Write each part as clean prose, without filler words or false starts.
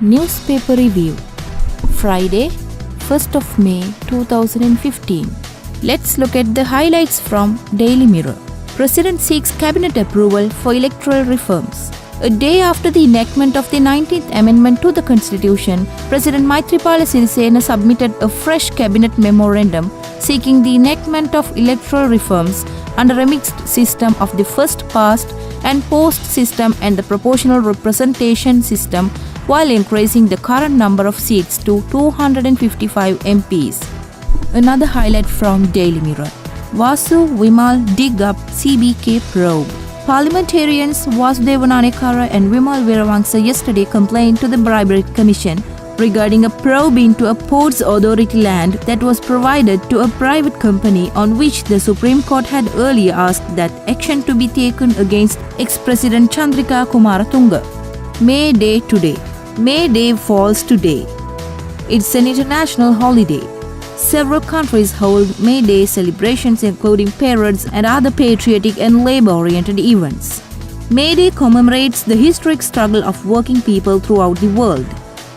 Newspaper Review, Friday, 1st of May 2015. Let's look at the highlights from Daily Mirror. President seeks cabinet approval for electoral reforms. A day after the enactment of the 19th Amendment to the Constitution, President Maithripala Sirisena submitted a fresh cabinet memorandum seeking the enactment of electoral reforms under a mixed system of the first past and post system and the proportional representation system, while increasing the current number of seats to 255 MPs. Another highlight from Daily Mirror. Vasu Vimal dig up CBK probe. Parliamentarians Vasudevan Anekara and Vimal Veeravangsa yesterday complained to the Bribery Commission regarding a probe into a Ports Authority land that was provided to a private company, on which the Supreme Court had earlier asked that action to be taken against ex-President Chandrika Kumaratunga. May Day today. May Day falls today. It's an international holiday. Several countries hold May Day celebrations, including parades and other patriotic and labor-oriented events. May Day commemorates the historic struggle of working people throughout the world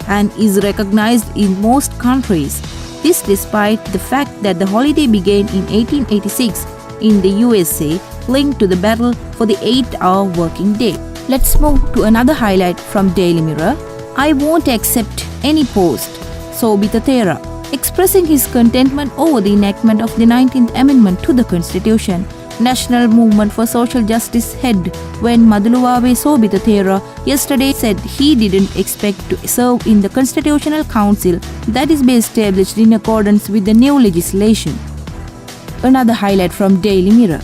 and is recognized in most countries. This despite the fact that the holiday began in 1886 in the USA, linked to the battle for the 8-hour working day. Let's move to another highlight from Daily Mirror. I won't accept any post, Sobitha Thera. Expressing his contentment over the enactment of the 19th Amendment to the Constitution, National Movement for Social Justice head Wen Maduluwawe Sobitha Thera yesterday said he didn't expect to serve in the Constitutional Council that is be established in accordance with the new legislation. Another highlight from Daily Mirror.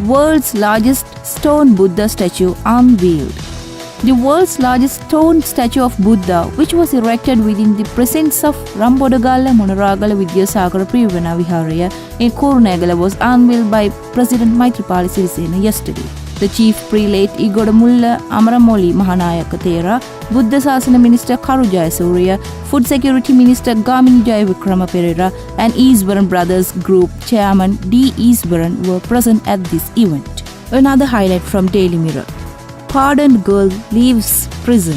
World's largest stone Buddha statue unveiled. The world's largest stone statue of Buddha, which was erected within the presence of Rambodagala Monaragala Vidyasagara Privana Viharaya in Kurunegala, was unveiled by President Maithripala Sirisena yesterday. The Chief Prelate Igodamulla Amaramoli Mahanayaka Thera, Buddha Sasana Minister Karu Jayasuriya, Food Security Minister Gamini Jayavikrama Perera, and Easwaran Brothers Group Chairman D. Easwaran were present at this event. Another highlight from Daily Mirror. Pardoned girl leaves prison.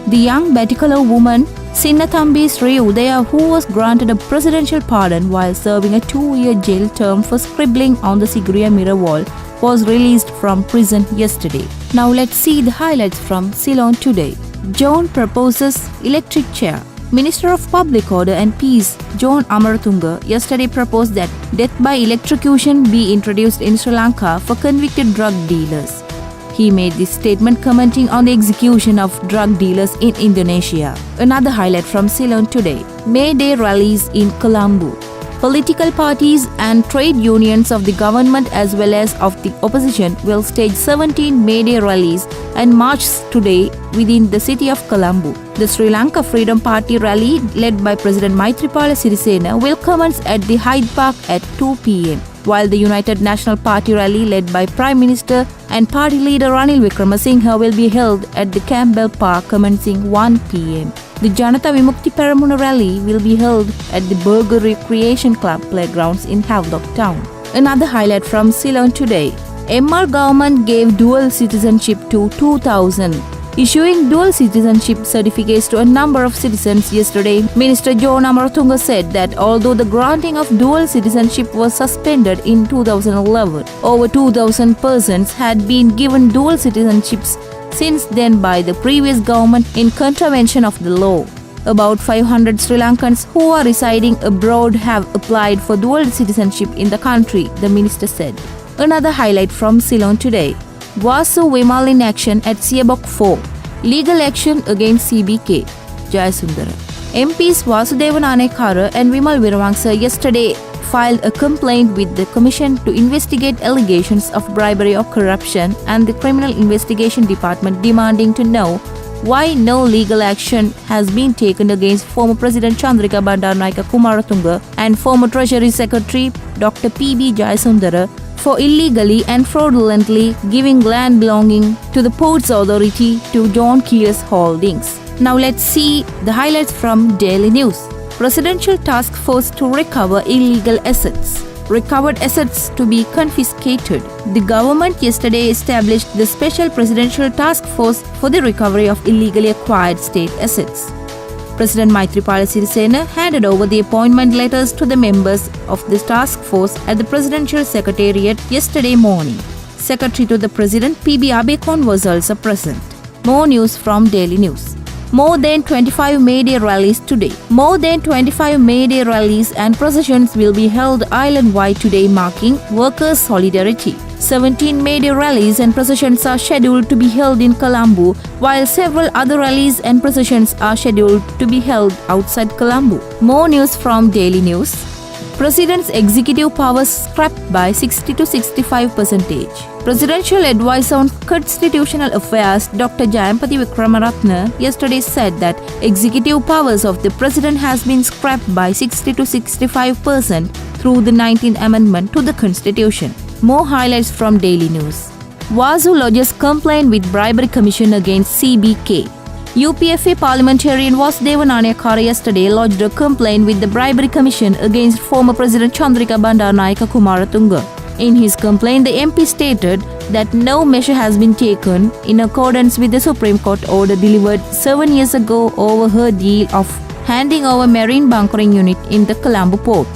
The young Batikala woman Sinnathambi Sri Udaya, who was granted a presidential pardon while serving a 2-year jail term for scribbling on the Sigiriya mirror wall, was released from prison yesterday. Now let's see the highlights from Ceylon today. John proposes electric chair. Minister of Public Order and Peace John Amaratunga yesterday proposed that death by electrocution be introduced in Sri Lanka for convicted drug dealers. He made this statement commenting on the execution of drug dealers in Indonesia. Another highlight from Ceylon today. May Day rallies in Colombo. Political parties and trade unions of the government as well as of the opposition will stage 17 May Day rallies and marches today within the city of Colombo. The Sri Lanka Freedom Party rally, led by President Maithripala Sirisena, will commence at the Hyde Park at 2 p.m. while the United National Party rally, led by Prime Minister and Party Leader Ranil Wickremesinghe, will be held at the Campbell Park commencing 1 p.m. The Janata Vimukti Peramuna rally will be held at the Burger Recreation Club playgrounds in Havelock Town. Another highlight from Ceylon today. MR government gave dual citizenship to 2,000. Issuing dual citizenship certificates to a number of citizens yesterday, Minister John Amaratunga said that although the granting of dual citizenship was suspended in 2011, over 2,000 persons had been given dual citizenships since then by the previous government in contravention of the law. About 500 Sri Lankans who are residing abroad have applied for dual citizenship in the country, the minister said. Another highlight from Ceylon today. Vasu Vimal in action at Siabok 4. Legal action against CBK. Jayasundara. MPs Vasudevan Anekara and Vimal Veeravangsa yesterday filed a complaint with the Commission to investigate allegations of bribery or corruption, and the Criminal Investigation Department demanding to know why no legal action has been taken against former President Chandrika Bandaranaike Kumaratunga and former Treasury Secretary Dr. P.B. Jayasundara for illegally and fraudulently giving land belonging to the Ports Authority to John Keir's holdings. Now let's see the highlights from Daily News. Presidential Task Force to recover illegal assets. recovered assets to be confiscated. The government yesterday established the Special Presidential Task Force for the recovery of illegally acquired state assets. President Maithripala Sirisena handed over the appointment letters to the members of the task force at the Presidential Secretariat yesterday morning. Secretary to the President P.B. Abekon was also present. More news from Daily News. More than 25 May Day rallies today. More than 25 May Day rallies and processions will be held island-wide today, marking workers' solidarity. 17 May Day rallies and processions are scheduled to be held in Colombo, while several other rallies and processions are scheduled to be held outside Colombo. More news from Daily News. President's executive powers scrapped by 60 to 65%. Presidential Advisor on Constitutional Affairs Dr. Jayampathy Wickramaratne yesterday said that executive powers of the President has been scrapped by 60 to 65% through the 19th Amendment to the Constitution. More highlights from Daily News. Vasu lodges complaint with bribery commission against CBK. UPFA parliamentarian Vasudevan Anayakara yesterday lodged a complaint with the bribery commission against former President Chandrika Bandaranaike Kumaratunga. In his complaint, the MP stated that no measure has been taken in accordance with the Supreme Court order delivered 7 years ago over her deal of handing over marine bunkering unit in the Colombo port.